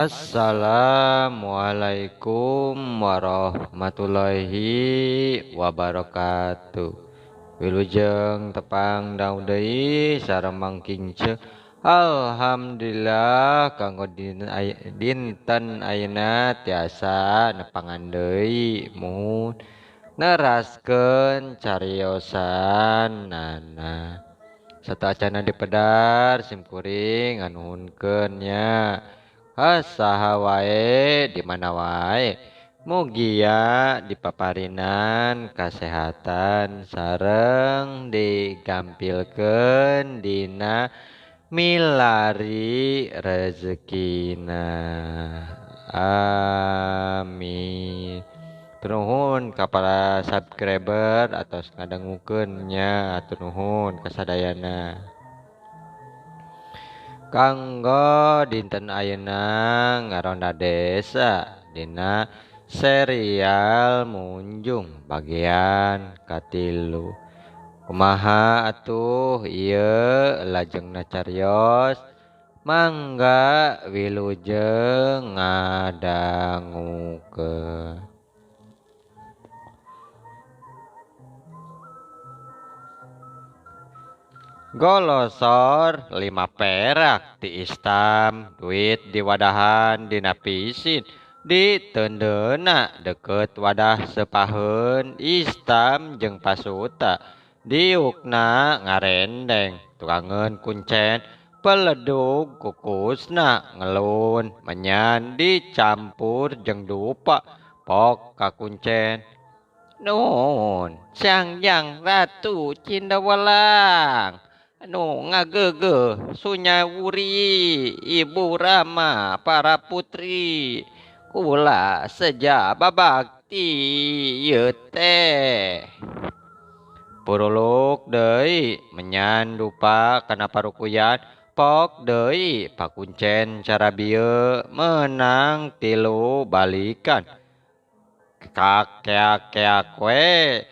Assalamualaikum warahmatullahi wabarakatuh. Wilujeng tepang daun deui sareng mangkingceuk. Alhamdulillah kanggo dinten ayeuna tiasa nepangan deui muhun neraskeun cariosan nana. Satacana dipedar simkuring nganuhunkeun nya. Saha wae di mana wae mugia dipaparinan kasehatan sareng digampilkeun dina milari rezekina. Amin. Turnuhun ka para subscriber atos ngadangukeun nya turnuhun kasadayana. Kanggo dinten ayeuna ngaronda desa dina serial Munjung bagian katilu. Kumaha atuh ieu lajengna cariyos mangga wilujeng ngadangukeun. Golosor 5 perak ti istam duit di wadahan dina pisin di tendeuna deket wadah sepaheun istam jeung pasuta diukna ngarendeng tukangeun kuncen peledug kukusna ngelun menyan dicampur jeung dupa pok ka kuncen. Nuhun Sangjang Ratu Cindawalang anu ngageugeum Sunyawuri Ibu Rama para putri kula seja babakti ieu teh. Puruluk deui menyan dupa kana parukuyan pok deui pakuncen cara bieu menang tilu balikan. Kakek we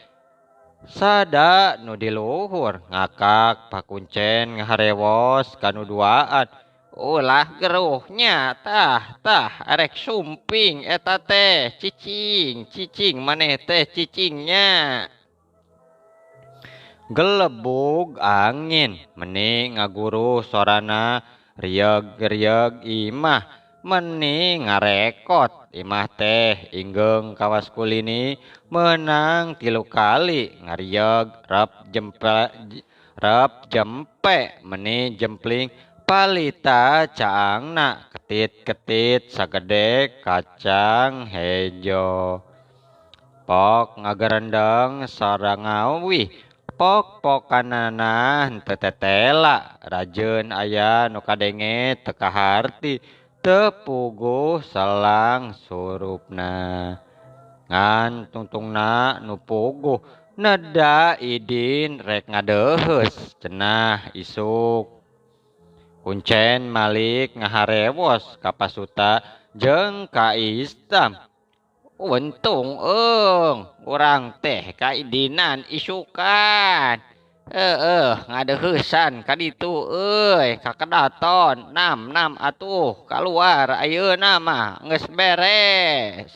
sada nu di luhur ngakak pakuncen ngaharewos kanu duaan. Ulah geruhnya tah arek sumping eta teh cicing maneh teh cicingnya. Gelebug angin meni ngaguru sorana rieg imah meni ngarekot imah teh inggeng kawas kulini menang 3 kali ngarieg rep jempe meni jempling palita caangna ketit sagede kacang hejo. Pok ngagerendeng sareng ngawih pok-pokanana henteu tetela rajeun aya nu kadenge teu kaharti teu puguh selang surupna. Ngan tungtungna nu puguh neda idin rek ngadeheus cenah isuk. Kuncen malik ngaharewos ka pasuta jeung ka istam. Untung urang teh kaidinan isukan. Ngadeheusan ka ditu kakedaton nam atuh kaluar ayeuna mah geus beres.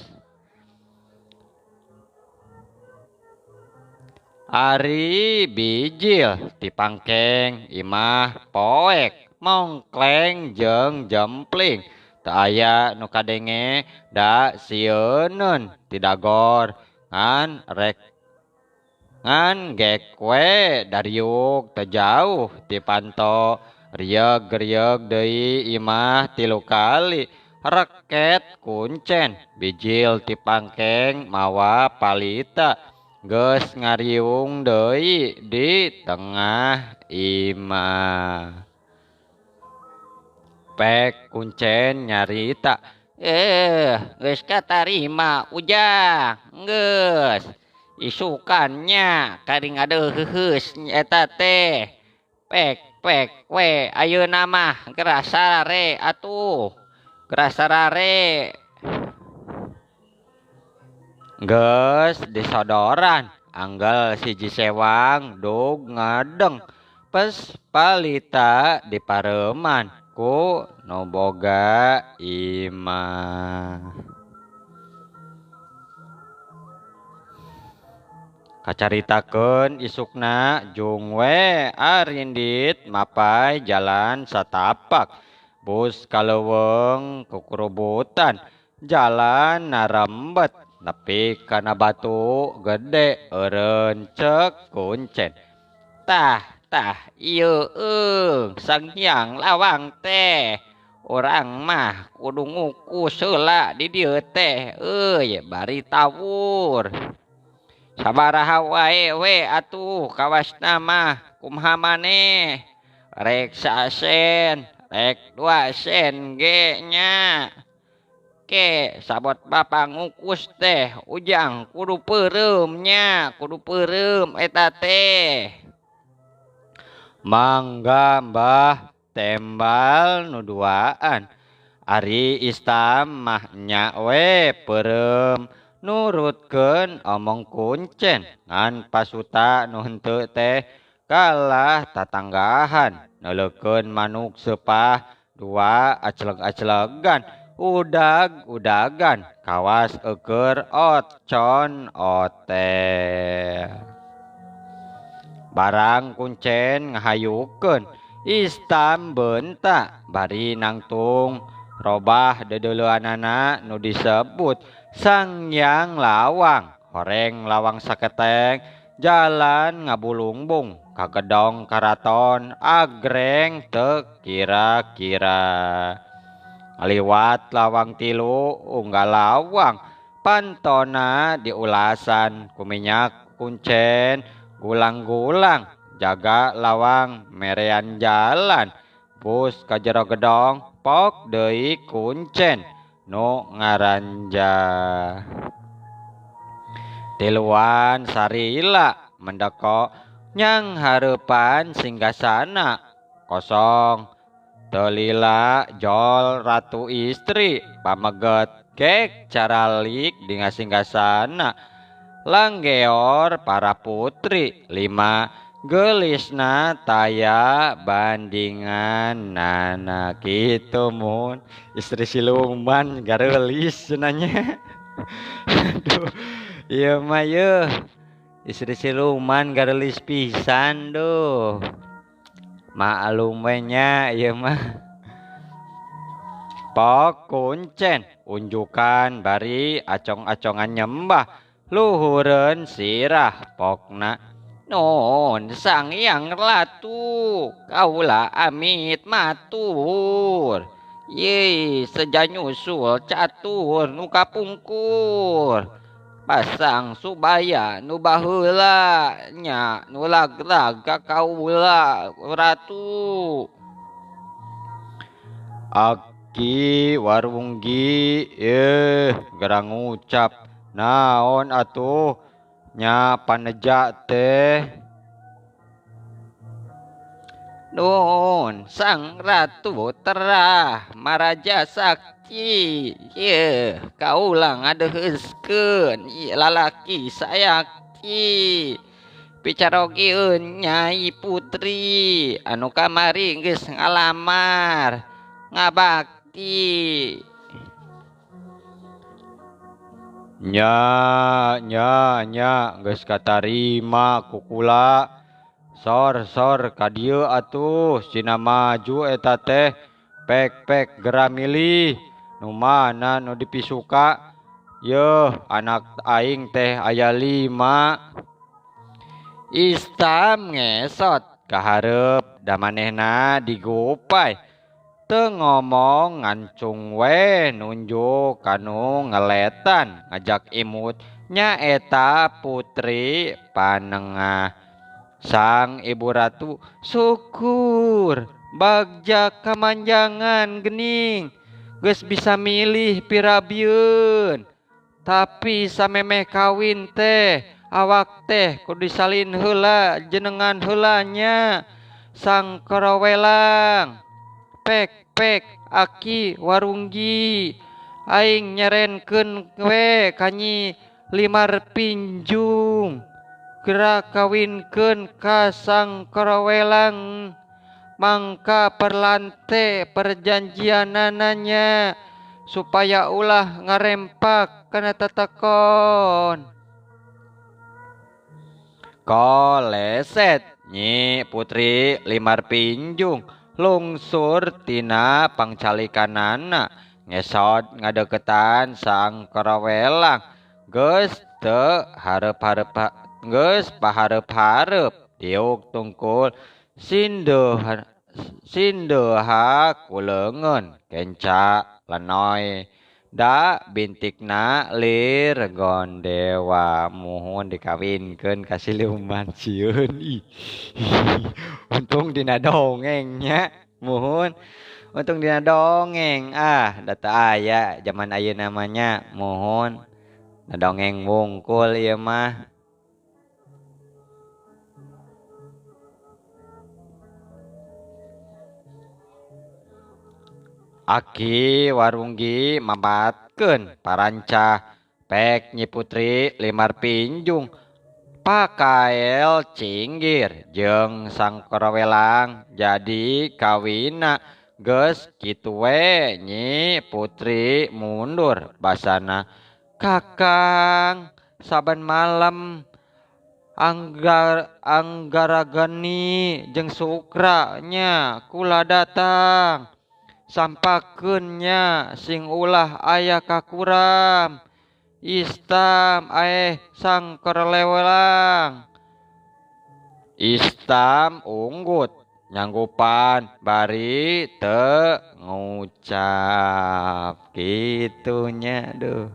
Ari bijil ti pangkeng imah poek mongkleng jeung jempling teu aya nu kadenge da sieuneun ti dagor ngan gek we dariuk teu jauh ti panto rieg deui imah 3 kali reket kuncen bijil ti pangkeng mawa palita geus ngariung deui di tengah imah. Pek kuncen nyarita geus katarima ujang geus isukannya kari ngadeuheus eta teh pek we ayeuna mah geura sarare atuh geura sarare geus disodoran anggal siji sewang dug ngadeng pes palita di pareman ku nu boga imah. Kacaritakeun isukna jung we arindit mapai jalan satapak. Bus kaleuweung kukurubutan jalan narembet nepi kana batu gede eureun ceuk kuncen. Tah ieu Sang Hyang Lawang teh. Urang mah kudu ngukus heula di dieu teh bari tawur. Sabaraha wae we atuh kawasna mah kumaha maneh. Rek 1 sen, rek 2 sen ge nya. Ke sabot bapa ngukus teh ujang kudu peureum nya, kudu peureum eta teh. Mangga Mbah tembal nu duaan. Ari Istam mah nya we peureum nurutkeun omong kuncen ngan pasuta nu henteu teh kalah tatanggahan neulekeun manuk sepah 2 acleg-acelegan udag-udagan kawas eukeur ocon otel. Barang kuncen ngahayukeun Istam beunta bari nangtung robah dedeuleuanana nu disebut Sang Hyang Lawang. Horeng lawang saketeng jalan ngabulungbung ka gedong karaton agreng teu kira-kira. Ngaliwat lawang 3 unggal lawang pantona diulasan ku minyak kuncen gulang-gulang jaga lawang merean jalan. Bus ka jero gedong pok deui kuncen nu ngaranja. Tiluan sarila mendeko nyang hareupan singgasana kosong. Teu lila jol ratu istri pameget kek caralik di singgasana. Langgeor para putri 5 gelisna taya bandingan nana kitu mun istri siluman gareulis cenanya. Aduh ieu mah yeuh istri siluman gareulis pisan duh. Maklum we nya ieu mah. Pok kuncen unjukan bari acong-acongan nyembah luhureun sirah pokna. Nun Sang Hyang Ratu kaula amit matur. Ye seja nyusul catur nu kapungkur. Pasang subaya nu baheula nya nu lagrag ka kaula Ratu. Aki warunggi gerang ngucap naon atuh nya paneja teh. Nun Sang Ratu terah maraja sakti. Ye kaula ngadeuheuskeun lalaki sayakti. Picarogieun Nyai Putri anu kamari geus ngalamar ngabakti. Nya geus katarima ku kula. Sor ka dieu atuh cina maju eta teh pek gera milih nu mana nu dipisuka. Yeuh anak aing teh aya 5. Istam ngesot ka hareup da manehna digupay. Teu ngomong ngancung we nunjuk kanu ngeletan ngajak imut nya eta putri panengah. Sang Ibu Ratu syukur bagja kamanjangan geuning geus bisa milih pirabieun. Tapi samemeh kawin teh awak teh kudu disalin heula jenengan heula nya Sang Karawelang. Pek aki warunggi aing nyerenkeun we kanyi 5 pinjung geura kawinkeun ka Sang Karawelang mangka perlante perjanjianananya supaya ulah ngarempak kana tatakon. Koleset nyi putri limar pinjung lungsur tina pangcalikanana ngesot ngadeketan sang karawelang geus teu hareup-hareup geus pahareup-hareup diuk tungkul sindeha kuleungeun kenca lenoy da bintikna lir gondewa muhun dikawinkeun ka siluman sieun ih. Untung dina dongengnya muhun untung dina dongeng data aya zaman ayeuna namanya muhun dongeng wungkul ieu mah. Aki warunggi mamatkeun parancah pek nyi putri limar pinjung pakael cinggir jeung sang karawelang jadi kawina geus kitu we nyi putri mundur basana kakang saban malam anggarageni jeung sukranya kula datang sampakeunnya sing ulah aya kakuram istam sang karawelang. Istam unggut nyanggupan bari teu ngucap kitunya duh.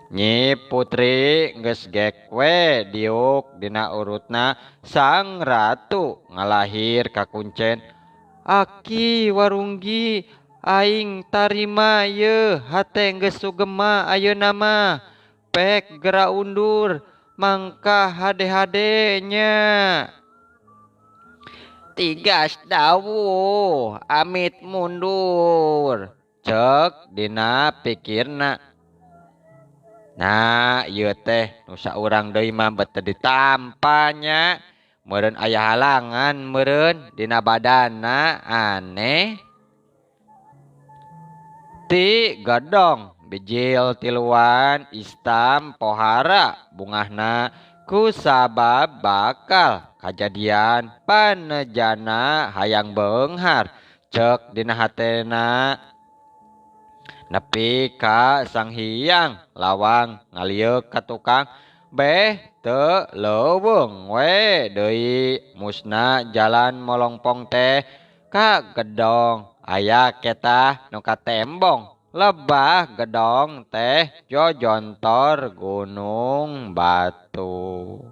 Nyi putri geus gek we diuk dina urutna sang ratu ngalahir kakuncen. Aki warunggi aing tarima ye hate geus sugema ayeuna mah pek gera undur mangka hade-hadenya. Tigas dawuh amit mundur cek dina pikirna. Nah ieu teh nu saurang deui mah beuteung ditampanya meureun aya halangan meureun dina badanna aneh. Ti godong bijil tiluan istam pohara bungahna ku sabab bakal kajadian panejana hayang beunghar cek dina hatena. Nepi ka sang hyang lawang ngalieuk ka tukang beh teu leuweung we deui musna jalan molongpong teh ka gedong aya ketah nu katembong lebah gedong teh jojontor gunung batu.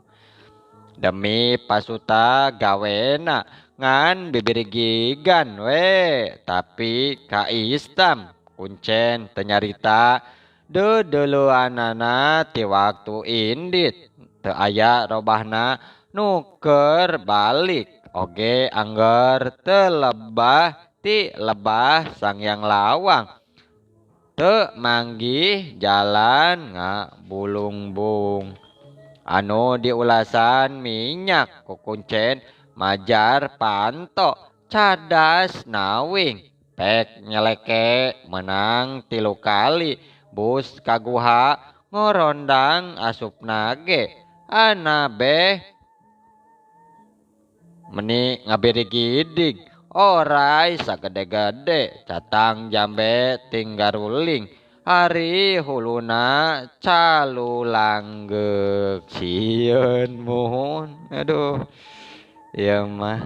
Demi pasuta gawena ngan bibirigigan we tapi ka istam kuncen tenyarita dedeleuanana ti waktu indit teu aya robahna nuker balik oge angger teu lebah ti lebah sangyang lawang teu manggih jalan ngabulungbung anu diulasan minyak kukuncen majar panto cadas nawing pek nyeleke menang 3 kali bus kaguha ngorondang asupna ge ana beh meni ngabirigidig orai sagede-gede catang jambe tinggaruling hari huluna calu langgek sieun muhun aduh ieu mah.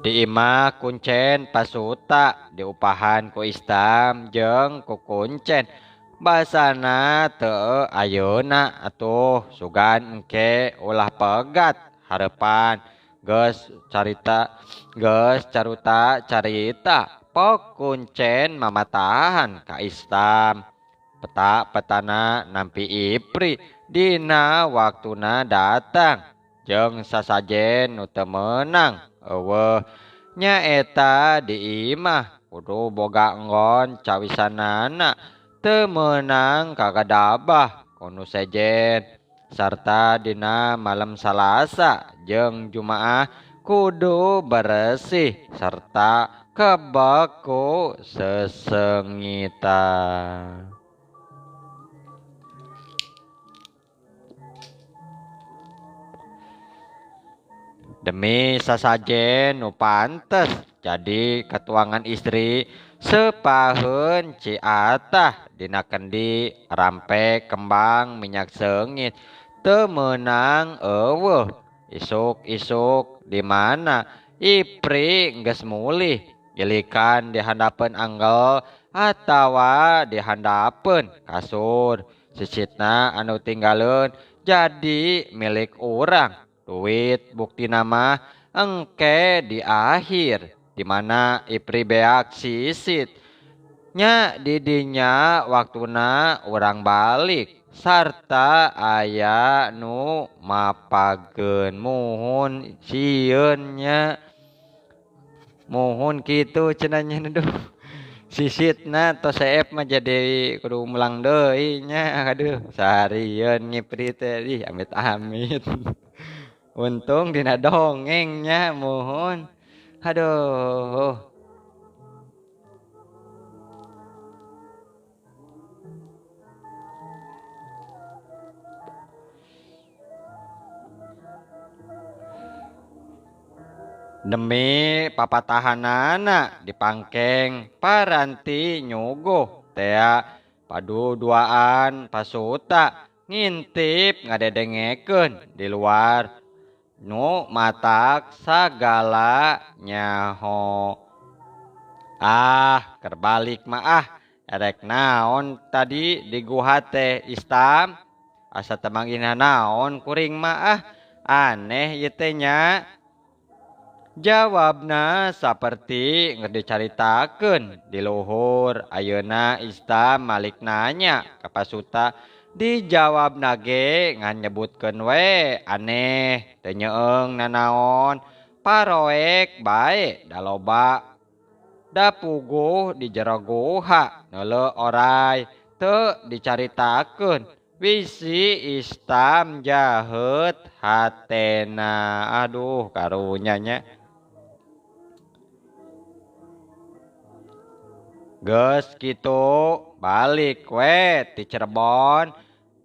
Di imah kuncen pasuta diupahan ku istam jeung ku kuncen basana teu ayeuna atuh sugan engke ulah pegat hareupan geus caruta carita pok kuncen mamatahan ka istam petana nampi ipri dina waktuna datang jeung sasajen nu teu meunang eueuh nyaeta di imah kudu boga enggon cawisanana teu meunang kagadabah kunu sejen sarta dina malam Salasa jeung Jumaah kudu bersih serta kebeku sesengita. Demi sasajen nu pantes jadi ketuangan istri sepaheun ciatah dina kendi rampe kembang minyak sengit teu meunang eueuh isuk-isuk di mana ipri geus mulih gilikan di handapeun anggel atawa di handapeun kasur sisitna anu tinggaleun jadi milik urang. Duit bukti nama engke di akhir di mana ipri beak sisit nya didinya waktuna urang balik sarta aya nu mapageun muhun sieun nya muhun kitu cenanya duh sisitna tos seep mah jadi kudu mulang deui nya aduh saharian ngipri teh amit-amit. Untung dina dongengnya mohon. Aduh. Demi papatahanana dipangkeng paranti nyuguh tea padu duaan pasuta ngintip ngadedengekeun di luar nu matak sagala nyaho. Kerbalik mah erek naon tadi di guha teh Istam asa temangina naon kuring mah aneh ieu teh nya. Jawabna saperti dicaritakeun di luhur ayeuna Istam malik nanya ka pasuta dijawab nage ngan nyebutkeun we aneh teu nyeung nanaon paroek bae da loba da puguh di jero guha neuleuh oray teu dicaritakeun wisi Istam jaheut hatena. Aduh karunya nya geus kitu balik we ti Cirebon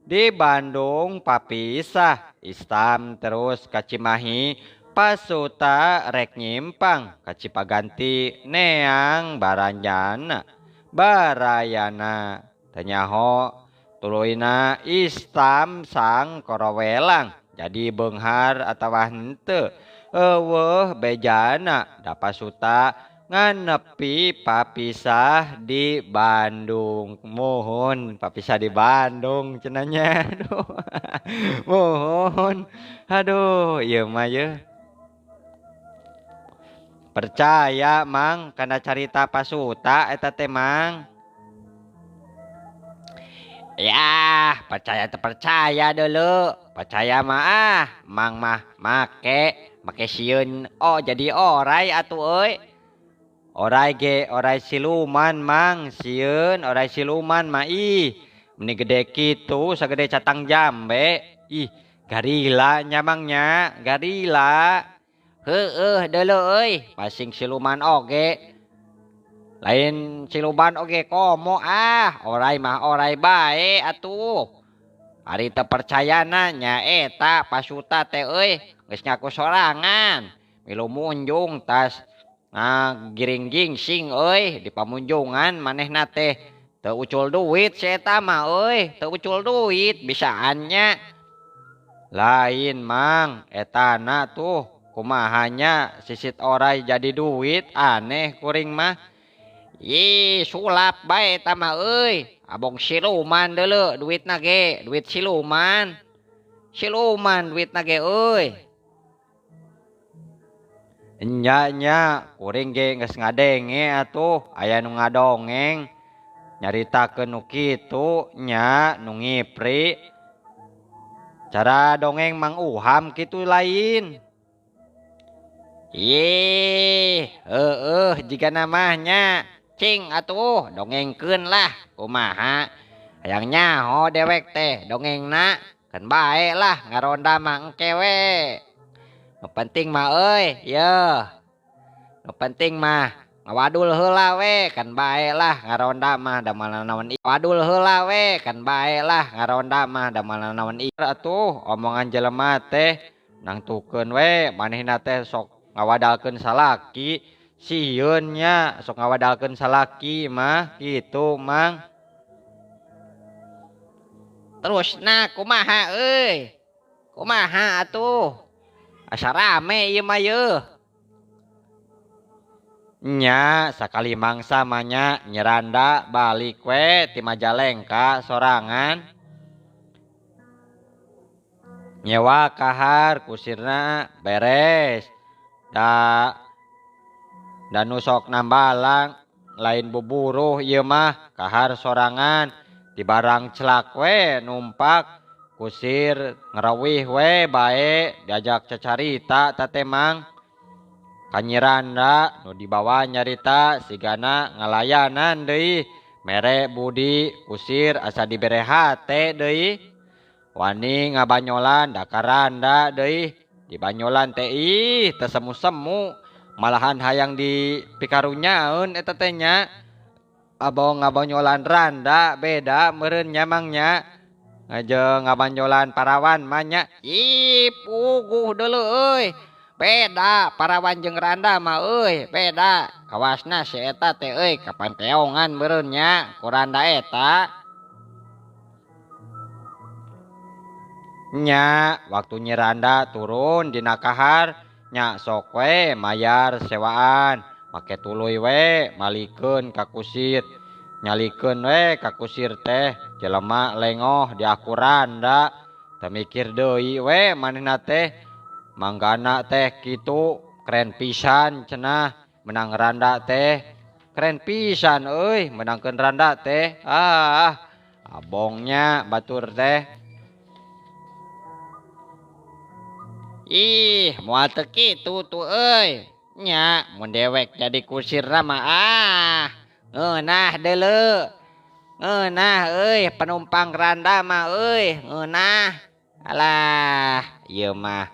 di Bandung papisah Istam terus ka Cimahi pasuta rek nyimpang ka Cipaganti neang Baranjana Barayana teu nyaho tuluyna Istam sang korowelang jadi beunghar atawa henteu eueuh bejana da pasuta nganepi papisah di Bandung. Mohon papisah di Bandung cenanya. Aduh. Mohon. Aduh, ieu mah ye. Percaya mang kana carita pasuta eta teh mang. Ya, percaya teu percaya dulu. Percaya mah mang mah make sieun jadi oray atuh euy. Oray ge oray siluman mang sieun oray siluman mah meni gede kitu sagede catang jambe garila nya mangnya garila heueuh deuleu euy pasing siluman oge lain siluman oge komo oray mah oray bae atuh ari teu percayana nya eta pasuta teh euy geus ngaku sorangan milu munjung tas giring gingsing euy di pamunjungan manehna teh teu ucul duit si eta mah euy teu ucul duit bisaannya lain mang etana tuh kumahanya sisit oray jadi duit aneh kuring mah sulap bae eta mah euy abong siluman deuleu duitna ge duit siluman duitna ge euy. Nya kuring ge geus ngadenge atuh aya nu ngadongeng nyaritakeun nu kitu nya nu ngipri cara dongeng Mang Uham kitu lain. Jika namanya cing atuh dongengkeun lah kumaha hayang nyaho dewek teh dongengna kan bae lah ngaronda mah engke we. Nu penting mah euy, yeuh. Nu penting mah ngawadul heula we kan bae lah ngaronda mah da naon wadul heula we kan bae lah ngaronda mah da naon atuh omongan jelema teh nangtukeun we manehna teh sok ngawadalkeun salaki sieun nya sok ngawadalkeun salaki mah kitu Mang. Terusna kumaha euy? Kumaha atuh? Asa rame ieu mah yeuh. Nya sakali mangsa manya nyeranda balik we ti Majalengka sorangan nyewa kahar kusirna beres da nu sok nambalang lain buburuh ieu mah kahar sorangan di barang celak we numpak kusir ngerawih we bae diajak cacarita teh Mang. Kanyiranda nu dibawa nyarita sigana ngalayanan deui mere budi kusir asa dibere hate deui wani ngabanyolan da karanda deui di banyolan teh teu semu-semu malahan hayang dipikarunyaeun eta teh nya abo ngabanyolan randa beda meureun nya Mang nya ngajeng ngabanyolan parawan mah nya puguh deuleu euy. Beda parawan jeung randa mah euy beda kawasna si eta teh euy kapan keongan meureun nya ku randa eta nya waktu nyi randa turun dina kahar nya sok we mayar sewaan make tuluy we malikeun ka kusir nyalikeun we ka kusir teh jelema lengoh di aku randa teu mikir deui we manehna teh manggana teh kitu keren pisan cenah menang randa teh keren pisan euy menangkeun randa teh abongnya batur teh moal teu kitu tuh euy nya mun dewek jadi kusirna mah ngeunah deuleu ngeunah euy penumpang randa mah euy ngeunah alah ieu mah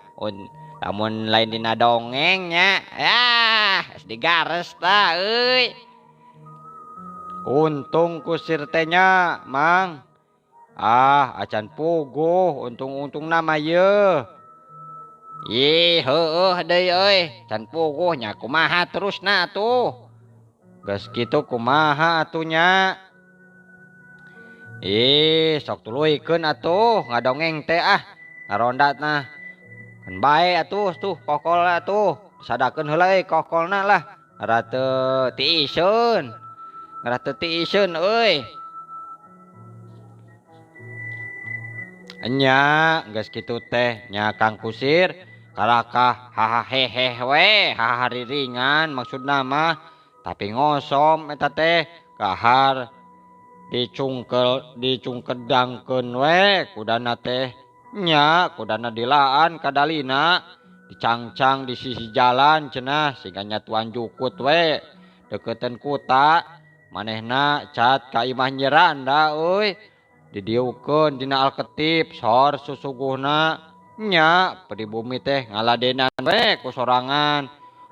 lamun lain dina dongeng nya geus digares tah euy. Untung kusir teh nya Mang. Acan puguh untung-ungtungna mah yeuh. Heueuh deui euy can puguh nya kumaha terusna atuh. Geus kitu kumaha atuh nya. Sok tuluykeun atuh ngadongeng teh ngarondatna. Kan bae atuh tuh kokol atuh sadakeun heula kokolna lah rate tiiseun euy nya geus kitu teh nya Kang Kusir kalakah hahahehe we hahariringan maksudna mah tapi ngosom eta teh kahar dicungkedangkeun we kudana teh nya kudana dilaan kadalina dicangcang di sisi jalan cenah sehingga nyatuan jukut we dekeuten kuta manehna cat ka imah Nyi Randa euy didieukeun dina alketip sor susuguhna nya pribumi teh ngaladenan we ku sorangan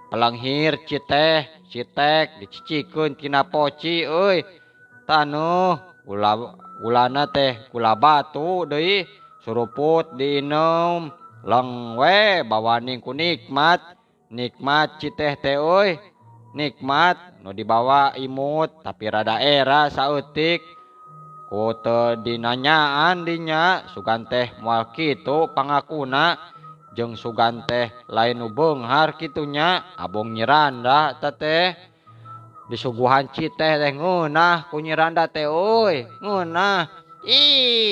pelanghir citek dicicikeun tina poci euy tanuh gulana teh gula batu deui suruput diinum leng we bawaning ku nikmat citeh teh euy nikmat nu dibawa imut tapi rada era saeutik ku teu dinanyaan dinya sugan teh moal kitu pangakuna jeung sugan teh lain nu beunghar kitunya abong Nyi Randa teh disuguhan citeh teh ngeunah ku Nyi Randa teh euy ngeunah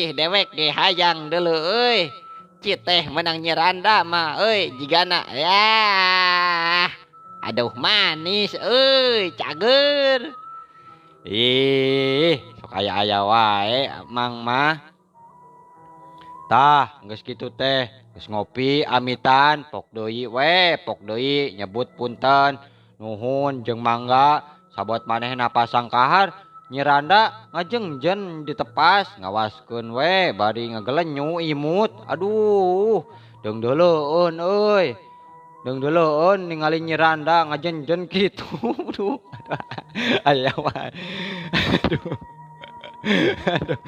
dewek ge hayang deuleu euy citeh menang Nyi Randa mah euy jigana aduh manis euy cager sok aya wae Mang mah tah geus kitu teh geus ngopi amitan pok deui nyebut punten nuhun jeung mangga sabot manehna pasang kahar Nyiranda ngajengjen ditepas ngawaskeun we bari ngagelenyu imut. Aduh, deung deuleueun euy. Deung deuleueun ningali Nyiranda ngajengjen kitu. Aduh. Aya mah. Aduh. Aduh.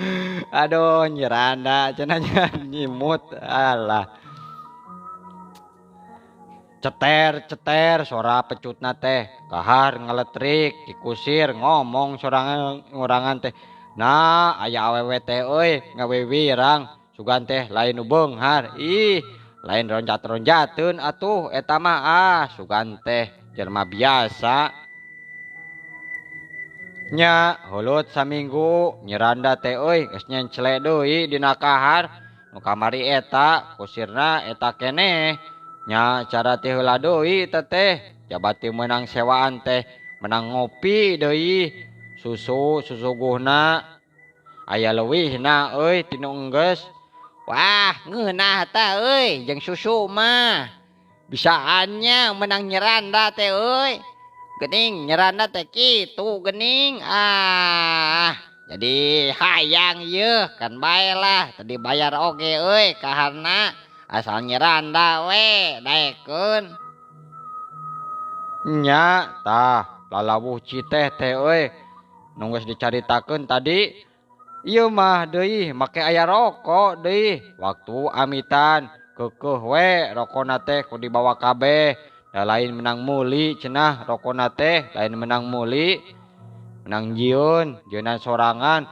Aduh Nyiranda cenah nyimut. Alah. Ceter ceter suara pecutna teh kahar ngaletrik dikusir ngomong sorangan teh nah aya awewe teh euy ngawewirang sugan teh lain nu beunghar ih lain ronjat-ronjateun atuh eta mah sugan teh jelema biasa nya hulut saminggu Nyiranda teh euy geus nyencele deui dina kahar nu kamari eta kusirna eta keneh nya cara teh heula deui teh jabat teu meunang sewaan teh menang ngopi deui susu susuguhna aya leuwihna euy tinu enggeus wah ngeunah ta euy jeung susu mah bisaannya menang Nyiranda teh euy geuning Nyiranda teh kitu geuning jadi hayang yeuh kan bae lah teu dibayar oge euy kaharna asal Nyiranda we daekeun nya tah lalawuh citeh teh euy nu geus dicaritakeun tadi ieu mah deui make aya rokok deui waktu amitan keukeuh we rokona teh ku dibawa kabeh da lain menang meuli cenah rokona teh lain menang meuli menang jieun jieunan sorangan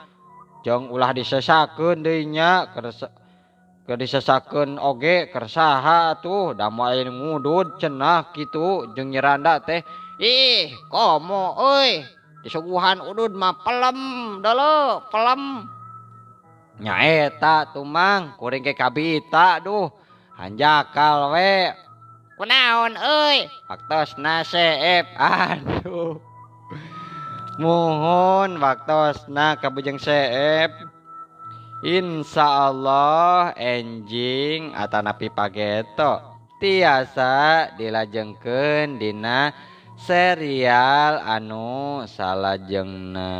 jeung ulah disesakeun deui nya keur disesakeun oge keur saha atuh da moal aya ngudud cenah kitu jeung Nyiranda teh ih komo euy disuguhan udud mah pelem deuleu pelem nya eta tuh mang kuring ge kabita duh hanjakal we kunaon euy waktosna seep aduh muhun waktosna kabujeng seep insyaallah enjing atanapi pageto tiasa dilajengkeun dina serial anu salajengna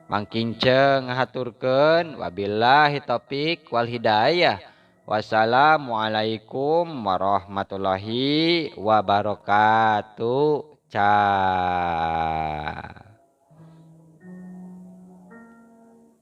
mangkinceng ngahaturkeun wabillahi taufik wal hidayah wassalamualaikum warahmatullahi wabarakatuh.